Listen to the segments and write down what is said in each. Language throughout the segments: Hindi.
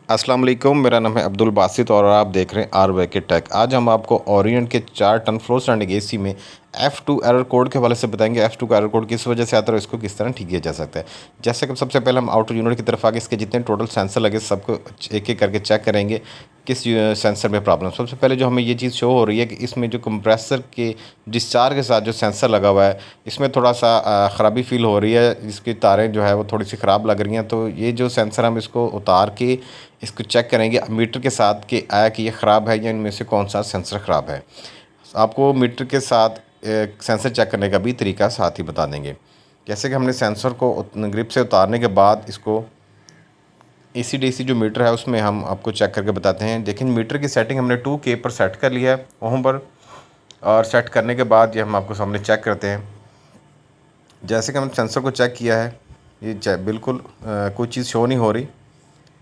अस्सलाम वालेकुम, मेरा नाम है अब्दुल बासित और आप देख रहे हैं आर वे के टेक। आज हम आपको ओरिएंट के 4 टन फ्लोर स्टैंडिंग एसी में F2 एरर कोड के हवाले से बताएंगे। F2 का एरर कोड किस वजह से आता है और इसको किस तरह ठीक किया जा सकता है। जैसे कि सबसे पहले हम आउटर यूनिट की तरफ आगे इसके जितने टोटल सेंसर लगे सबको एक एक करके चेक करेंगे किस सेंसर में प्रॉब्लम। सबसे पहले जो हमें ये चीज़ शो हो रही है कि इसमें जो कंप्रेसर के डिस्चार्ज के साथ जो सेंसर लगा हुआ है इसमें थोड़ा सा ख़राबी फील हो रही है। इसकी तारें जो है वो थोड़ी सी ख़राब लग रही हैं। तो ये जो सेंसर हम इसको उतार के इसको चेक करेंगे मीटर के साथ कि आया कि ये ख़राब है या इनमें से कौन सा सेंसर ख़राब है। आपको मीटर के साथ सेंसर चेक करने का भी तरीका साथ ही बता देंगे। जैसे कि हमने सेंसर को ग्रिप से उतारने के बाद इसको AC/DC जो मीटर है उसमें हम आपको चेक करके बताते हैं। लेकिन मीटर की सेटिंग हमने 2K पर सेट कर लिया है वहाँ पर, और सेट करने के बाद ये हम आपको सामने चेक करते हैं। जैसे कि हमने सेंसर को चेक किया है ये बिल्कुल कोई चीज़ शो नहीं हो रही।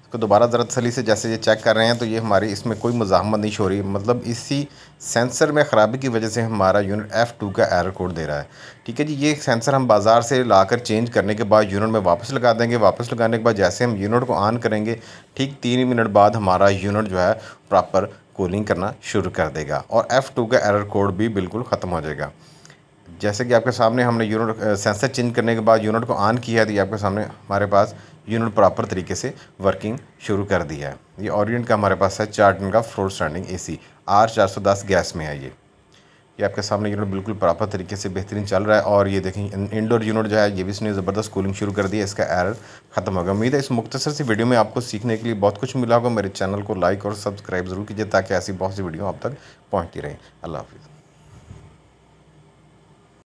इसको दोबारा ज़रा तसल्ली से जैसे ये चेक कर रहे हैं तो ये हमारी इसमें कोई मुज़ाहमत नहीं हो रही। मतलब इसी सेंसर में ख़राबी की वजह से हमारा यूनिट F2 का एरर कोड दे रहा है। ठीक है जी, ये सेंसर हम बाज़ार से लाकर चेंज करने के बाद यूनिट में वापस लगा देंगे। वापस लगाने के बाद जैसे हम यूनिट को ऑन करेंगे ठीक 3 मिनट बाद हमारा यूनिट जो है प्रॉपर कूलिंग करना शुरू कर देगा और F2 का एरर कोड भी बिल्कुल ख़त्म हो जाएगा। जैसे कि आपके सामने हमने यूनिट सेंसर चेंज करने के बाद यूनिट को ऑन किया है तो ये आपके सामने हमारे पास यूनिट प्रॉपर तरीके से वर्किंग शुरू कर दिया है। ये ओरिएंट का हमारे पास है 4 टन का floor standing AC R410 gas में है। ये आपके सामने यूनिट बिल्कुल प्रॉपर तरीके से बेहतरीन चल रहा है। और ये देखें इंडोर यूनिट जो है ये भी इसने ज़बरदस्त कूलिंग शुरू कर दी है। इसका एरर ख़त्म होगा। उम्मीद है इस मुख्तसर सी वीडियो में आपको सीखने के लिए बहुत कुछ मिला होगा। मेरे चैनल को लाइक और सब्सक्राइब ज़रूर कीजिए ताकि ऐसी बहुत सी वीडियो आप तक पहुँचती रहें। अल्लाह हाफ़िज़।